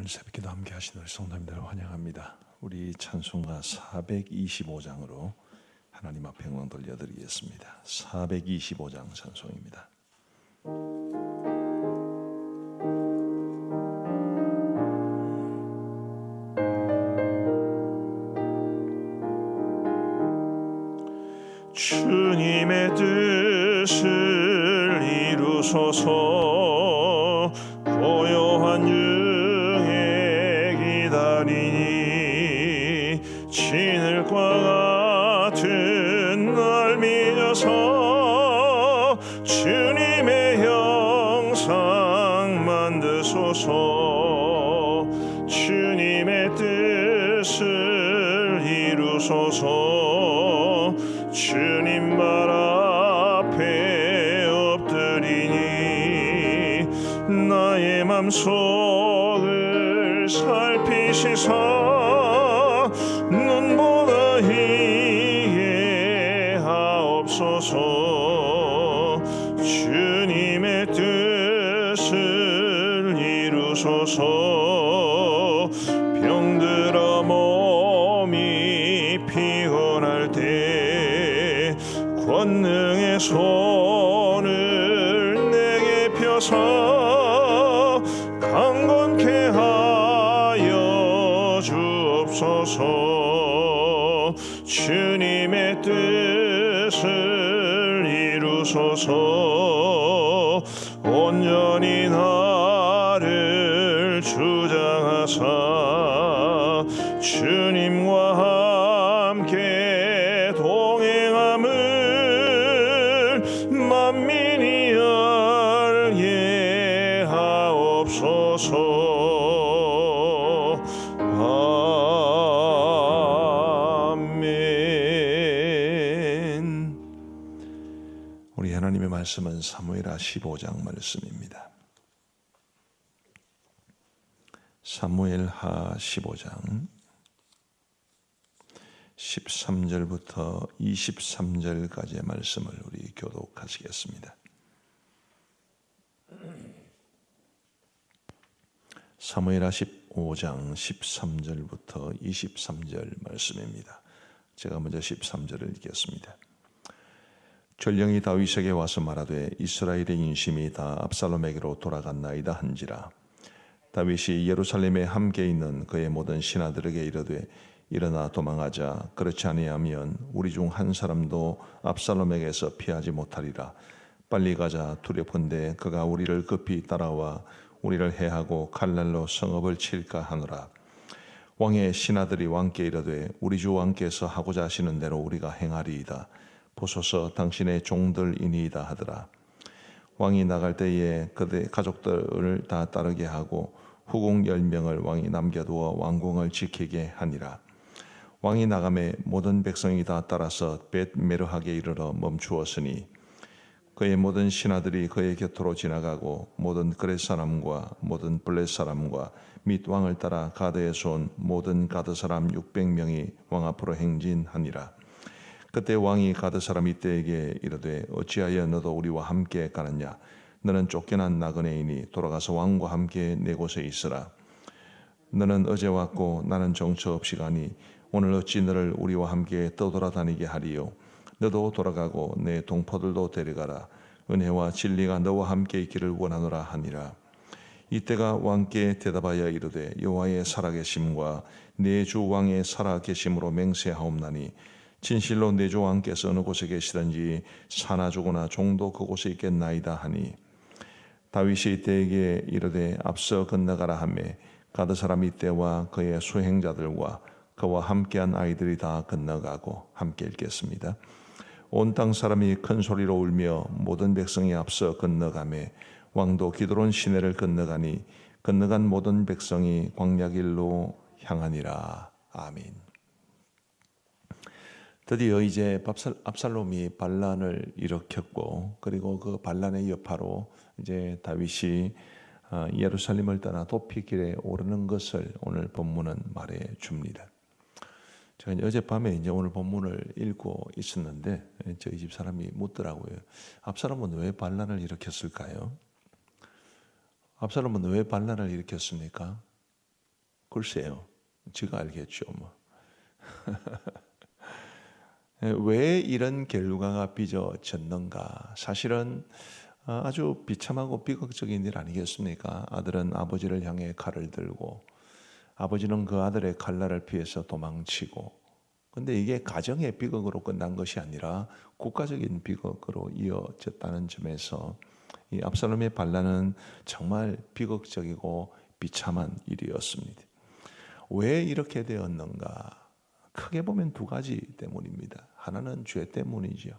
오늘 새벽기도 함께 하신 우리 성도님들을 환영합니다. 우리 찬송가 425장으로 하나님 앞에 영광 돌려드리겠습니다. 425장 찬송입니다. 주님의 뜻을 이루소서. 고요한 중에 기다리니 진흙과 같은 날 믿어서 주님의 형상 만드소서. 주님의 뜻을 이루소서. 주님 발 앞에 엎드리니 나의 맘속을 살피시사 눈보다 이해하옵소서. 주님의 뜻을 이루소서. 병들어 몸이 피곤할 때 권능의 손을 내게 펴서 강건케 하여 주옵소서. 주님의 뜻을 이루소서. 온전히 나를 주장하사 주님과 함께 동행함을 만민이 알게 하옵소서. 아멘. 우리 하나님의 말씀은 사무엘하 15장 말씀입니다. 사무엘하 15장 13절부터 23절까지의 말씀을 우리 교독하시겠습니다. 사무엘하 15장 13절부터 23절 말씀입니다. 제가 먼저 13절을 읽겠습니다. 전령이 다윗에게 와서 말하되 이스라엘의 인심이 다 압살롬에게로 돌아갔나이다 한지라. 다윗이 예루살렘에 함께 있는 그의 모든 신하들에게 이르되 일어나 도망하자. 그렇지 아니하면 우리 중 한 사람도 압살롬에게서 피하지 못하리라. 빨리 가자. 두렵건대 그가 우리를 급히 따라와 우리를 해하고 칼날로 성읍을 칠까 하노라. 왕의 신하들이 왕께 이르되 우리 주 왕께서 하고자 하시는 대로 우리가 행하리이다. 보소서 당신의 종들이니이다 하더라. 왕이 나갈 때에 그의 가족들을 다 따르게 하고 후궁 10명을 왕이 남겨두어 왕궁을 지키게 하니라. 왕이 나가매 모든 백성이 다 따라서 벳메르하게 이르러 멈추었으니 그의 모든 신하들이 그의 곁으로 지나가고 모든 그렛 사람과 모든 블렛 사람과 및 왕을 따라 가드에서 온 모든 가드 사람 600명이 왕 앞으로 행진하니라. 그때 왕이 가드 사람 이때에게 이르되 어찌하여 너도 우리와 함께 가느냐. 너는 쫓겨난 나그네이니 돌아가서 왕과 함께 내 곳에 있으라. 너는 어제 왔고 나는 정처 없이 가니 오늘 어찌 너를 우리와 함께 떠돌아다니게 하리요. 너도 돌아가고 내 동포들도 데려가라. 은혜와 진리가 너와 함께 있기를 원하노라 하니라. 이때가 왕께 대답하여 이르되 여호와의 살아계심과 내 주 왕의 살아계심으로 맹세하옵나니 진실로 내 주 왕께서 어느 곳에 계시든지 사나 죽으나 종도 그곳에 있겠나이다 하니 다윗이 이때에게 이르되 앞서 건너가라 하며 가드 사람 이때와 그의 수행자들과 그와 함께한 아이들이 다 건너가고 함께 읽겠습니다. 온 땅 사람이 큰 소리로 울며 모든 백성이 앞서 건너가매 왕도 기드론 시내를 건너가니 건너간 모든 백성이 광야길로 향하니라. 아멘. 드디어 이제 압살롬이 반란을 일으켰고 그리고 그 반란의 여파로 이제 다윗이 예루살렘을 떠나 도피길에 오르는 것을 오늘 본문은 말해 줍니다. 제가 어젯밤에 이제 오늘 본문을 읽고 있었는데 저희 집 사람이 묻더라고요. 압살롬은 왜 반란을 일으켰을까요? 압살롬은 왜 반란을 일으켰습니까? 글쎄요, 제가 알겠죠. 뭐. 왜 이런 결과가 빚어졌는가? 사실은 아주 비참하고 비극적인 일 아니겠습니까? 아들은 아버지를 향해 칼을 들고 아버지는 그 아들의 칼날을 피해서 도망치고, 근데 이게 가정의 비극으로 끝난 것이 아니라 국가적인 비극으로 이어졌다는 점에서 이 압살롬의 반란은 정말 비극적이고 비참한 일이었습니다. 왜 이렇게 되었는가? 크게 보면 두 가지 때문입니다. 하나는 죄 때문이죠.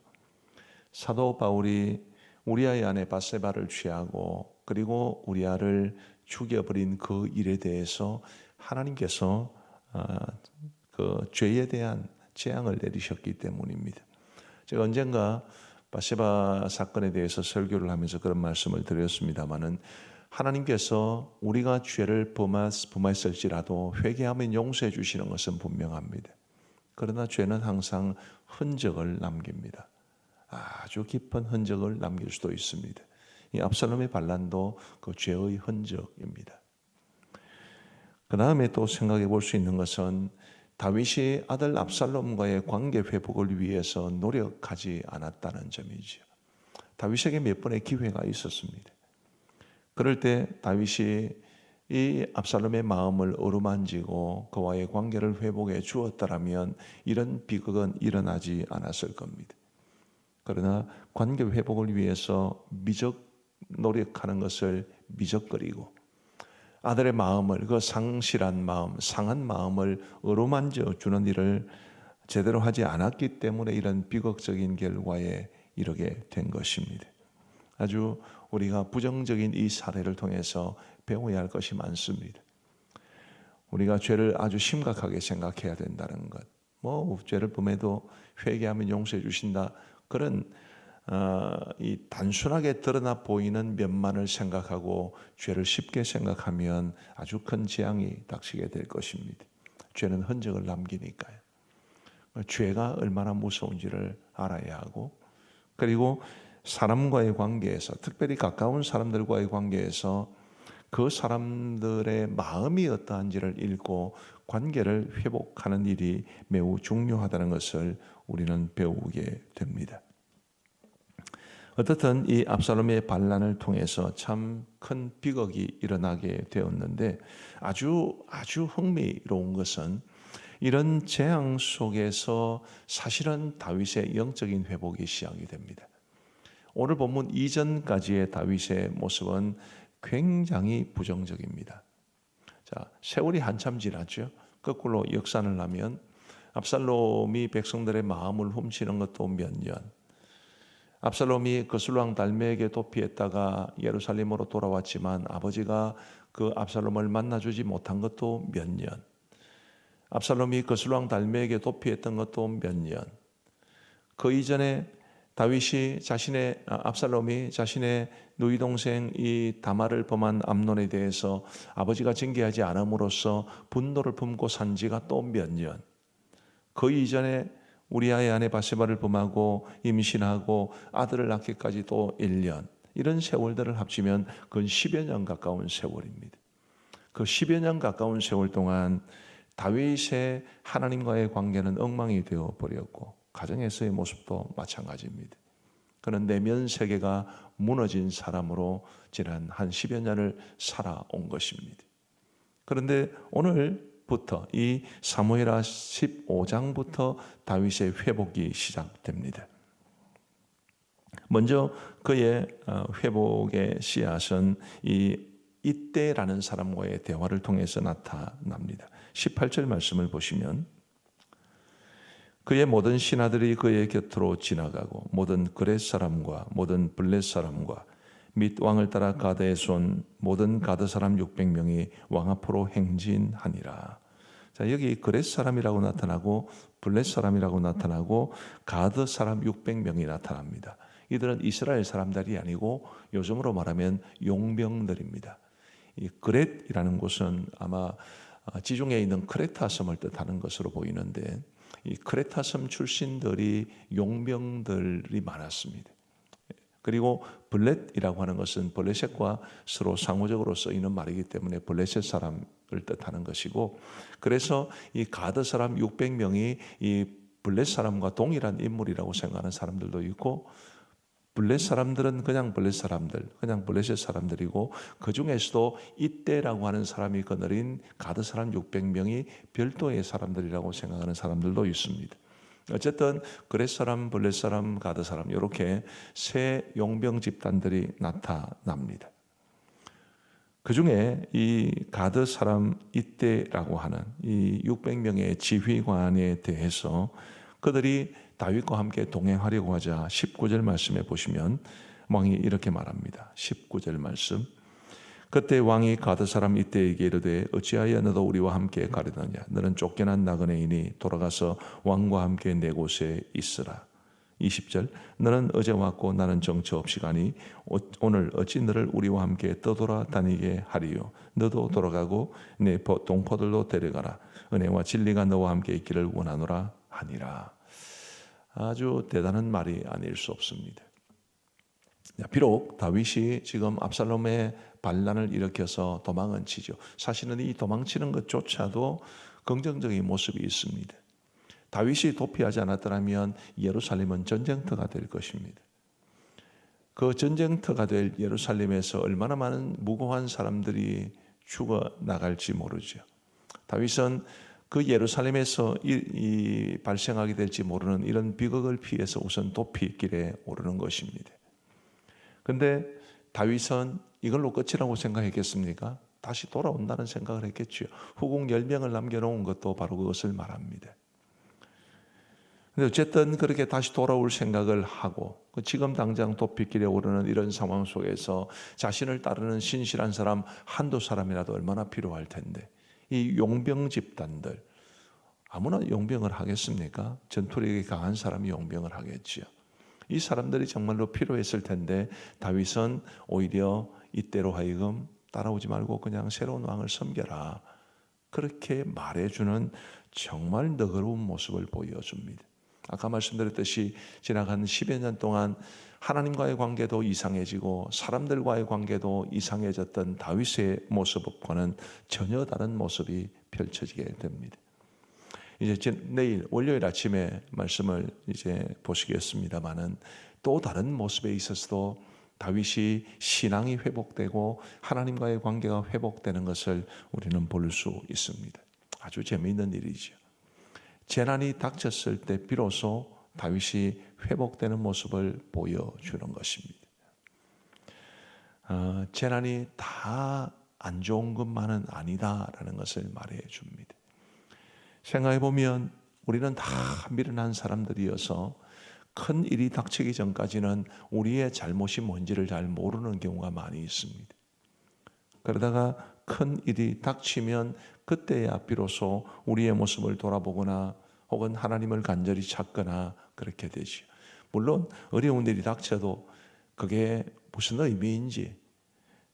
사도 바울이 우리아의 아내 바세바를 취하고 그리고 우리아를 죽여버린 그 일에 대해서 하나님께서 그 죄에 대한 재앙을 내리셨기 때문입니다. 제가 언젠가 바세바 사건에 대해서 설교를 하면서 그런 말씀을 드렸습니다마는 하나님께서 우리가 죄를 범했을지라도 회개하면 용서해 주시는 것은 분명합니다. 그러나 죄는 항상 흔적을 남깁니다. 아주 깊은 흔적을 남길 수도 있습니다. 이 압살롬의 반란도 그 죄의 흔적입니다. 그 다음에 또 생각해 볼 수 있는 것은 다윗이 아들 압살롬과의 관계 회복을 위해서 노력하지 않았다는 점이죠. 다윗에게 몇 번의 기회가 있었습니다. 그럴 때 다윗이 이 압살롬의 마음을 어루만지고 그와의 관계를 회복해 주었다면 이런 비극은 일어나지 않았을 겁니다. 그러나 관계 회복을 위해서 미적 노력하는 것을 미적거리고 아들의 마음을, 그 상실한 마음, 상한 마음을 어루만져 주는 일을 제대로 하지 않았기 때문에 이런 비극적인 결과에 이르게 된 것입니다. 아주 우리가 부정적인 이 사례를 통해서 배워야 할 것이 많습니다. 우리가 죄를 아주 심각하게 생각해야 된다는 것. 죄를 범해도 회개하면 용서해 주신다. 그런 이 단순하게 드러나 보이는 면만을 생각하고 죄를 쉽게 생각하면 아주 큰 재앙이 닥치게 될 것입니다. 죄는 흔적을 남기니까요. 죄가 얼마나 무서운지를 알아야 하고, 그리고 사람과의 관계에서, 특별히 가까운 사람들과의 관계에서 그 사람들의 마음이 어떠한지를 읽고 관계를 회복하는 일이 매우 중요하다는 것을 우리는 배우게 됩니다. 어떻든 이 압살롬의 반란을 통해서 참 큰 비극이 일어나게 되었는데 아주 흥미로운 것은 이런 재앙 속에서 사실은 다윗의 영적인 회복이 시작이 됩니다. 오늘 본문 이전까지의 다윗의 모습은 굉장히 부정적입니다. 자, 세월이 한참 지났죠. 거꾸로 역산을 하면 압살롬이 백성들의 마음을 훔치는 것도 몇 년, 압살롬이 거슬왕 달메에게 도피했다가 예루살렘으로 돌아왔지만 아버지가 그 압살롬을 만나주지 못한 것도 몇 년, 압살롬이 거슬왕 달메에게 도피했던 것도 몇 년, 그 이전에 다윗이 압살롬이 자신의 누이 동생 이 다말을 범한 암논에 대해서 아버지가 징계하지 않음으로써 분노를 품고 산 지가 또 몇 년, 그 이전에 우리아의 아내 바세바를 범하고 임신하고 아들을 낳기까지 또 1년, 이런 세월들을 합치면 그건 10여 년 가까운 세월입니다. 그 10여 년 가까운 세월 동안 다윗의 하나님과의 관계는 엉망이 되어버렸고 가정에서의 모습도 마찬가지입니다. 그는 내면 세계가 무너진 사람으로 지난 한 10여 년을 살아온 것입니다. 그런데 오늘부터 이 사무엘하 15장부터 다윗의 회복이 시작됩니다. 먼저 그의 회복의 씨앗은 이때라는 사람과의 대화를 통해서 나타납니다. 18절 말씀을 보시면 그의 모든 신하들이 그의 곁으로 지나가고 모든 그렛 사람과 모든 블렛 사람과 및 왕을 따라 가드에 쏜 모든 가드 사람 600명이 왕 앞으로 행진하니라. 자, 여기 그렛 사람이라고 나타나고 블렛 사람이라고 나타나고 가드 사람 600명이 나타납니다. 이들은 이스라엘 사람들이 아니고 요즘으로 말하면 용병들입니다. 이 그렛이라는 곳은 아마 지중해에 있는 크레타 섬을 뜻하는 것으로 보이는데 이 크레타 섬 출신들이 용병들이 많았습니다. 그리고 블렛이라고 하는 것은 블레셋과 서로 상호적으로 쓰이는 말이기 때문에 블레셋 사람을 뜻하는 것이고, 그래서 이 가드 사람 600명이 이 블렛 사람과 동일한 인물이라고 생각하는 사람들도 있고, 블렛 사람들은 그냥 블렛 사람들, 그냥 블레셋 사람들이고, 그 중에서도 이때라고 하는 사람이 거느린 가드 사람 600명이 별도의 사람들이라고 생각하는 사람들도 있습니다. 어쨌든 그렛 사람, 블렛 사람, 가드 사람 이렇게 세 용병 집단들이 나타납니다. 그 중에 이 가드 사람 이때라고 하는 이 600명의 지휘관에 대해서 그들이 다윗과 함께 동행하려고 하자 19절 말씀에 보시면 왕이 이렇게 말합니다. 19절 말씀. 그때 왕이 가드 사람 이때에게 이르되 어찌하여 너도 우리와 함께 가려느냐. 너는 쫓겨난 나그네이니 돌아가서 왕과 함께 내 곳에 있으라. 20절. 너는 어제 왔고 나는 정처 없이 가니 오늘 어찌 너를 우리와 함께 떠돌아 다니게 하리요. 너도 돌아가고 내 동포들도 데려가라. 은혜와 진리가 너와 함께 있기를 원하노라 하니라. 아주 대단한 말이 아닐 수 없습니다. 비록 다윗이 지금 압살롬의 반란을 일으켜서 도망은 치죠. 사실은 이 도망치는 것조차도 긍정적인 모습이 있습니다. 다윗이 도피하지 않았더라면 예루살렘은 전쟁터가 될 것입니다. 그 전쟁터가 될 예루살렘에서 얼마나 많은 무고한 사람들이 죽어나갈지 모르죠. 다윗은 그 예루살렘에서 발생하게 될지 모르는 이런 비극을 피해서 우선 도피길에 오르는 것입니다. 그런데 다윗은 이걸로 끝이라고 생각했겠습니까? 다시 돌아온다는 생각을 했겠죠. 후궁 10명을 남겨놓은 것도 바로 그것을 말합니다. 근데 어쨌든 그렇게 다시 돌아올 생각을 하고 지금 당장 도피길에 오르는 이런 상황 속에서 자신을 따르는 신실한 사람 한두 사람이라도 얼마나 필요할 텐데, 이 용병 집단들, 아무나 용병을 하겠습니까? 전투력이 강한 사람이 용병을 하겠지요. 이 사람들이 정말로 필요했을 텐데 다윗은 오히려 이때로 하여금 따라오지 말고 그냥 새로운 왕을 섬겨라, 그렇게 말해주는 정말 너그러운 모습을 보여줍니다. 아까 말씀드렸듯이 지나간 10여 년 동안 하나님과의 관계도 이상해지고 사람들과의 관계도 이상해졌던 다윗의 모습과는 전혀 다른 모습이 펼쳐지게 됩니다. 이제 내일 월요일 아침에 말씀을 이제 보시겠습니다만은 또 다른 모습에 있어서도 다윗이 신앙이 회복되고 하나님과의 관계가 회복되는 것을 우리는 볼 수 있습니다. 아주 재미있는 일이죠. 재난이 닥쳤을 때 비로소 다윗이 회복되는 모습을 보여주는 것입니다. 재난이 다 안 좋은 것만은 아니다라는 것을 말해 줍니다. 생각해 보면 우리는 다 미련한 사람들이어서 큰 일이 닥치기 전까지는 우리의 잘못이 뭔지를 잘 모르는 경우가 많이 있습니다. 그러다가 큰 일이 닥치면 그때야 비로소 우리의 모습을 돌아보거나 혹은 하나님을 간절히 찾거나 그렇게 되죠. 물론 어려운 일이 닥쳐도 그게 무슨 의미인지,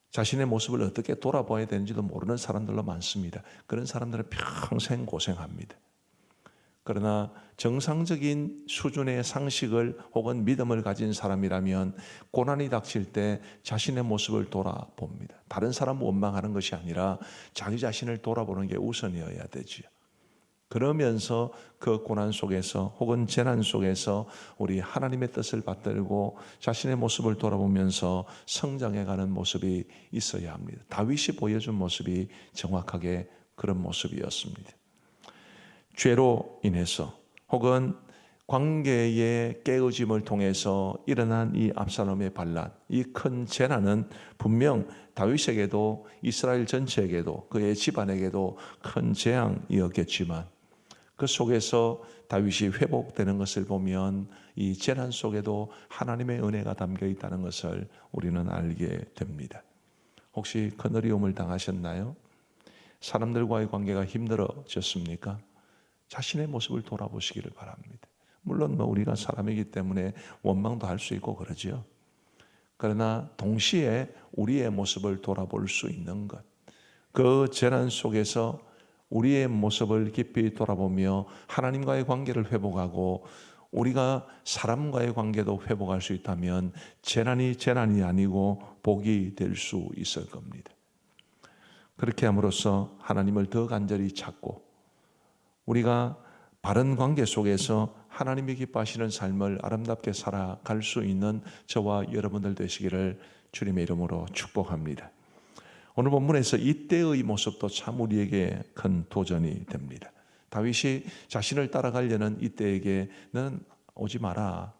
자신의 모습을 어떻게 돌아봐야 되는지도 모르는 사람들도 많습니다. 그런 사람들은 평생 고생합니다. 그러나 정상적인 수준의 상식을 혹은 믿음을 가진 사람이라면 고난이 닥칠 때 자신의 모습을 돌아봅니다. 다른 사람 원망하는 것이 아니라 자기 자신을 돌아보는 게 우선이어야 되지요. 그러면서 그 고난 속에서 혹은 재난 속에서 우리 하나님의 뜻을 받들고 자신의 모습을 돌아보면서 성장해가는 모습이 있어야 합니다. 다윗이 보여준 모습이 정확하게 그런 모습이었습니다. 죄로 인해서 혹은 관계의 깨어짐을 통해서 일어난 이 압살롬의 반란, 이 큰 재난은 분명 다윗에게도 이스라엘 전체에게도 그의 집안에게도 큰 재앙이었겠지만 그 속에서 다윗이 회복되는 것을 보면 이 재난 속에도 하나님의 은혜가 담겨 있다는 것을 우리는 알게 됩니다. 혹시 큰 어려움을 당하셨나요? 사람들과의 관계가 힘들어졌습니까? 자신의 모습을 돌아보시기를 바랍니다. 물론 우리가 사람이기 때문에 원망도 할 수 있고 그러죠. 그러나 동시에 우리의 모습을 돌아볼 수 있는 것, 그 재난 속에서 우리의 모습을 깊이 돌아보며 하나님과의 관계를 회복하고 우리가 사람과의 관계도 회복할 수 있다면 재난이 아니고 복이 될 수 있을 겁니다. 그렇게 함으로써 하나님을 더 간절히 찾고 우리가 바른 관계 속에서 하나님이 기뻐하시는 삶을 아름답게 살아갈 수 있는 저와 여러분들 되시기를 주님의 이름으로 축복합니다. 오늘 본문에서 이때의 모습도 참 우리에게 큰 도전이 됩니다. 다윗이 자신을 따라가려는 이때에게 너는 오지 마라.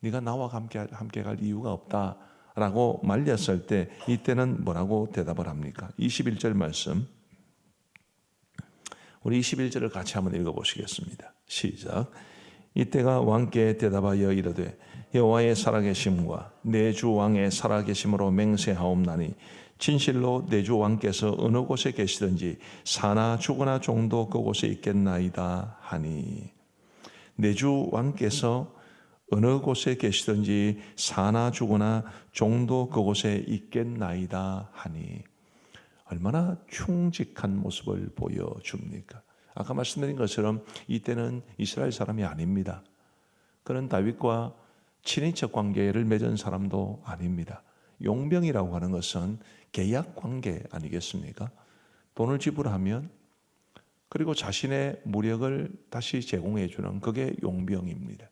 네가 나와 함께 갈 이유가 없다. 라고 말렸을 때 이때는 뭐라고 대답을 합니까? 21절 말씀, 우리 21절을 같이 한번 읽어보시겠습니다. 시작. 이때가 왕께 대답하여 이르되 여호와의 살아계심과 내 주 왕의 살아계심으로 맹세하옵나니 진실로 내 주 왕께서 어느 곳에 계시든지 사나 죽으나 종도 그곳에 있겠나이다 하니, 내 주 왕께서 어느 곳에 계시든지 사나 죽으나 종도 그곳에 있겠나이다 하니, 얼마나 충직한 모습을 보여줍니까? 아까 말씀드린 것처럼 이때는 이스라엘 사람이 아닙니다. 그는 다윗과 친인척 관계를 맺은 사람도 아닙니다. 용병이라고 하는 것은 계약 관계 아니겠습니까? 돈을 지불하면 그리고 자신의 무력을 다시 제공해 주는 그게 용병입니다.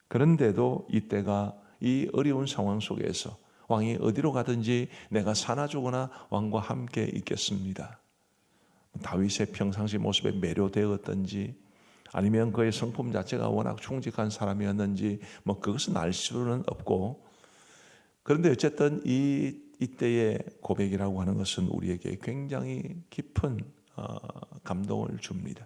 그런데도 이때가 이 어려운 상황 속에서 왕이 어디로 가든지 내가 사나 죽으나 왕과 함께 있겠습니다. 다윗의 평상시 모습에 매료되었던지 아니면 그의 성품 자체가 워낙 충직한 사람이었는지 그것은 알 수는 없고, 그런데 어쨌든 이때의 고백이라고 하는 것은 우리에게 굉장히 깊은 감동을 줍니다.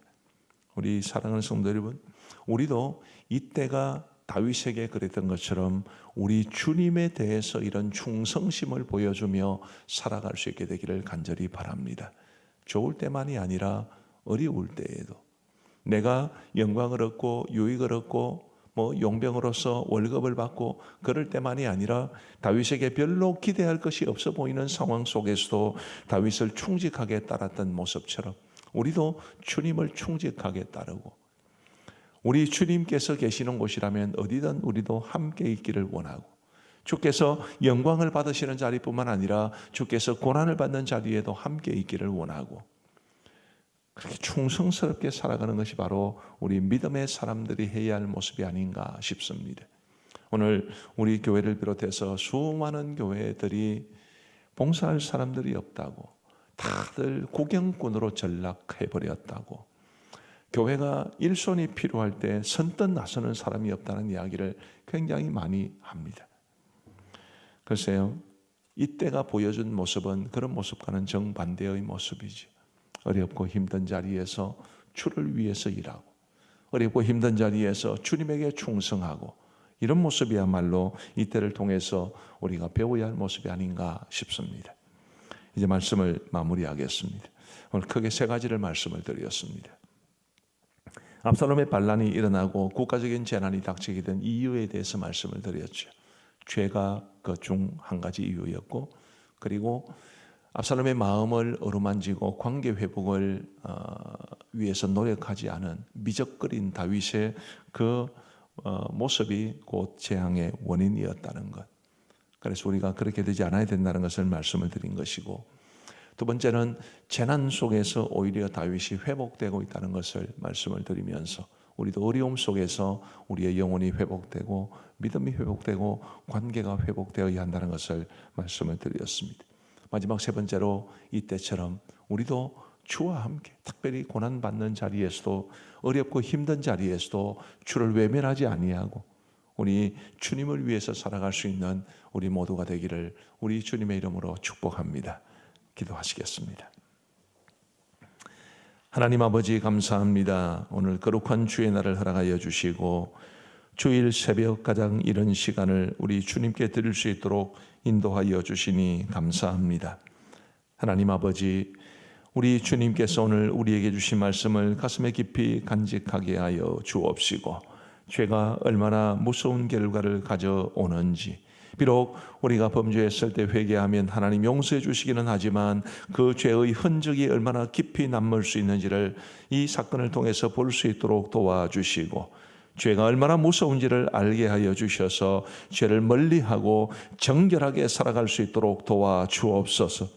우리 사랑하는 성도 여러분, 우리도 이때가 다윗에게 그랬던 것처럼 우리 주님에 대해서 이런 충성심을 보여주며 살아갈 수 있게 되기를 간절히 바랍니다. 좋을 때만이 아니라 어려울 때에도 내가 영광을 얻고 유익을 얻고 용병으로서 월급을 받고 그럴 때만이 아니라 다윗에게 별로 기대할 것이 없어 보이는 상황 속에서도 다윗을 충직하게 따랐던 모습처럼 우리도 주님을 충직하게 따르고 우리 주님께서 계시는 곳이라면 어디든 우리도 함께 있기를 원하고, 주께서 영광을 받으시는 자리뿐만 아니라 주께서 고난을 받는 자리에도 함께 있기를 원하고, 그렇게 충성스럽게 살아가는 것이 바로 우리 믿음의 사람들이 해야 할 모습이 아닌가 싶습니다. 오늘 우리 교회를 비롯해서 수많은 교회들이 봉사할 사람들이 없다고, 다들 구경꾼으로 전락해버렸다고, 교회가 일손이 필요할 때 선뜻 나서는 사람이 없다는 이야기를 굉장히 많이 합니다. 글쎄요, 이때가 보여준 모습은 그런 모습과는 정반대의 모습이죠. 어렵고 힘든 자리에서 주를 위해서 일하고, 어렵고 힘든 자리에서 주님에게 충성하고, 이런 모습이야말로 이때를 통해서 우리가 배워야 할 모습이 아닌가 싶습니다. 이제 말씀을 마무리하겠습니다. 오늘 크게 세 가지를 말씀을 드렸습니다. 압살롬의 반란이 일어나고 국가적인 재난이 닥치게 된 이유에 대해서 말씀을 드렸죠. 죄가 그 중 한 가지 이유였고, 그리고 압살롬의 마음을 어루만지고 관계 회복을 위해서 노력하지 않은 미적거린 다윗의 그 모습이 곧 재앙의 원인이었다는 것. 그래서 우리가 그렇게 되지 않아야 된다는 것을 말씀을 드린 것이고, 두 번째는 재난 속에서 오히려 다윗이 회복되고 있다는 것을 말씀을 드리면서 우리도 어려움 속에서 우리의 영혼이 회복되고 믿음이 회복되고 관계가 회복되어야 한다는 것을 말씀을 드렸습니다. 마지막 세 번째로 이때처럼 우리도 주와 함께 특별히 고난받는 자리에서도 어렵고 힘든 자리에서도 주를 외면하지 아니하고 우리 주님을 위해서 살아갈 수 있는 우리 모두가 되기를 우리 주님의 이름으로 축복합니다. 기도하시겠습니다. 하나님 아버지 감사합니다. 오늘 거룩한 주의 날을 허락하여 주시고 주일 새벽 가장 이른 시간을 우리 주님께 드릴 수 있도록 인도하여 주시니 감사합니다. 하나님 아버지, 우리 주님께서 오늘 우리에게 주신 말씀을 가슴에 깊이 간직하게 하여 주옵시고, 죄가 얼마나 무서운 결과를 가져오는지, 비록 우리가 범죄했을 때 회개하면 하나님 용서해 주시기는 하지만 그 죄의 흔적이 얼마나 깊이 남을 수 있는지를 이 사건을 통해서 볼 수 있도록 도와주시고, 죄가 얼마나 무서운지를 알게 하여 주셔서 죄를 멀리하고 정결하게 살아갈 수 있도록 도와주옵소서.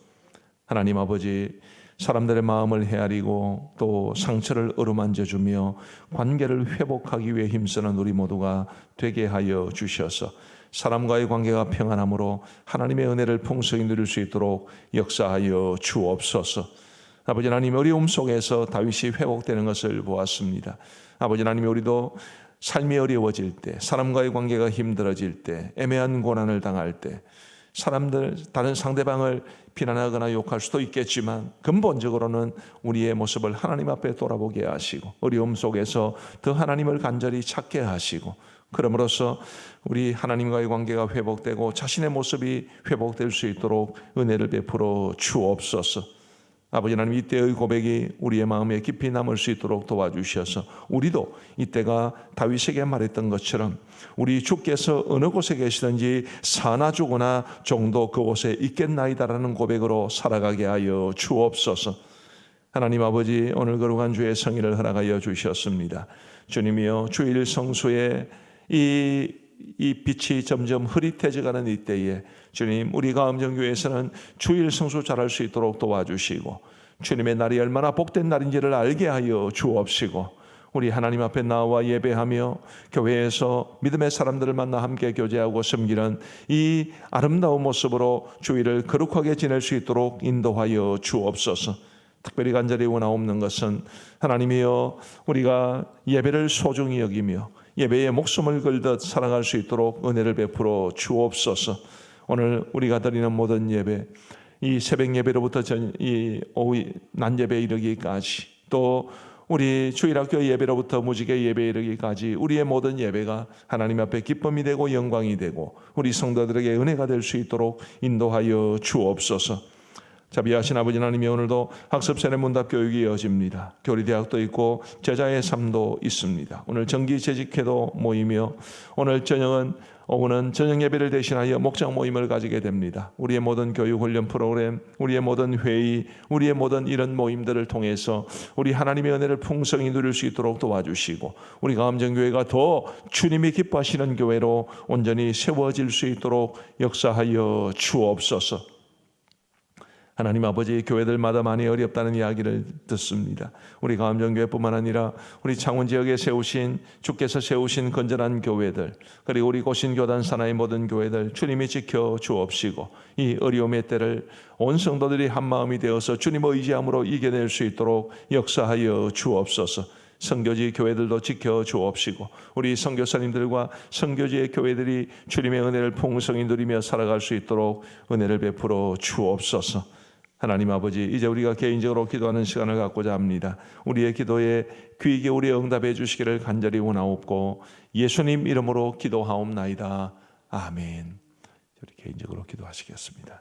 하나님 아버지, 사람들의 마음을 헤아리고 또 상처를 어루만져 주며 관계를 회복하기 위해 힘쓰는 우리 모두가 되게 하여 주셔서 사람과의 관계가 평안함으로 하나님의 은혜를 풍성히 누릴 수 있도록 역사하여 주옵소서. 아버지 하나님, 어려움 속에서 다윗이 회복되는 것을 보았습니다. 아버지 하나님, 우리도 삶이 어려워질 때, 사람과의 관계가 힘들어질 때, 애매한 고난을 당할 때, 다른 상대방을 비난하거나 욕할 수도 있겠지만 근본적으로는 우리의 모습을 하나님 앞에 돌아보게 하시고 어려움 속에서 더 하나님을 간절히 찾게 하시고, 그럼으로써 우리 하나님과의 관계가 회복되고 자신의 모습이 회복될 수 있도록 은혜를 베풀어 주옵소서. 아버지 하나님, 이때의 고백이 우리의 마음에 깊이 남을 수 있도록 도와주셔서 우리도 이때가 다윗에게 말했던 것처럼 우리 주께서 어느 곳에 계시든지 사나 죽으나 종도 그곳에 있겠나이다라는 고백으로 살아가게 하여 주옵소서. 하나님 아버지, 오늘 거룩한 주의 성의를 허락하여 주셨습니다. 주님이여, 주일 성수에 이 빛이 점점 흐릿해져가는 이때에 주님, 우리 가음정교회에서는 주일 성수 잘할 수 있도록 도와주시고 주님의 날이 얼마나 복된 날인지를 알게 하여 주옵시고, 우리 하나님 앞에 나와 예배하며 교회에서 믿음의 사람들을 만나 함께 교제하고 섬기는 이 아름다운 모습으로 주일을 거룩하게 지낼 수 있도록 인도하여 주옵소서. 특별히 간절히 원하옵는 것은 하나님이여, 우리가 예배를 소중히 여기며 예배에 목숨을 걸듯 살아갈 수 있도록 은혜를 베풀어 주옵소서. 오늘 우리가 드리는 모든 예배, 이 새벽 예배로부터 이 오후 낮 예배 이르기까지, 또 우리 주일학교 예배로부터 무지개 예배 이르기까지 우리의 모든 예배가 하나님 앞에 기쁨이 되고 영광이 되고 우리 성도들에게 은혜가 될 수 있도록 인도하여 주옵소서. 자비하신 아버지 하나님이, 오늘도 학습세례 문답 교육이 이어집니다. 교리대학도 있고 제자의 삶도 있습니다. 오늘 정기 재직회도 모이며 오후는 저녁 예배를 대신하여 목장 모임을 가지게 됩니다. 우리의 모든 교육 훈련 프로그램, 우리의 모든 회의, 우리의 모든 이런 모임들을 통해서 우리 하나님의 은혜를 풍성히 누릴 수 있도록 도와주시고 우리 가음정교회가 더 주님이 기뻐하시는 교회로 온전히 세워질 수 있도록 역사하여 주옵소서. 하나님 아버지, 교회들마다 많이 어렵다는 이야기를 듣습니다. 우리 가음정교회뿐만 아니라 우리 창원 지역에 주께서 세우신 건전한 교회들, 그리고 우리 고신교단 산하의 모든 교회들 주님이 지켜 주옵시고 이 어려움의 때를 온 성도들이 한마음이 되어서 주님을 의지함으로 이겨낼 수 있도록 역사하여 주옵소서. 선교지 교회들도 지켜 주옵시고 우리 선교사님들과 선교지의 교회들이 주님의 은혜를 풍성히 누리며 살아갈 수 있도록 은혜를 베풀어 주옵소서. 하나님 아버지, 이제 우리가 개인적으로 기도하는 시간을 갖고자 합니다. 우리의 기도에 귀 기울여 응답해 주시기를 간절히 원하옵고 예수님 이름으로 기도하옵나이다. 아멘. 우리 개인적으로 기도하시겠습니다.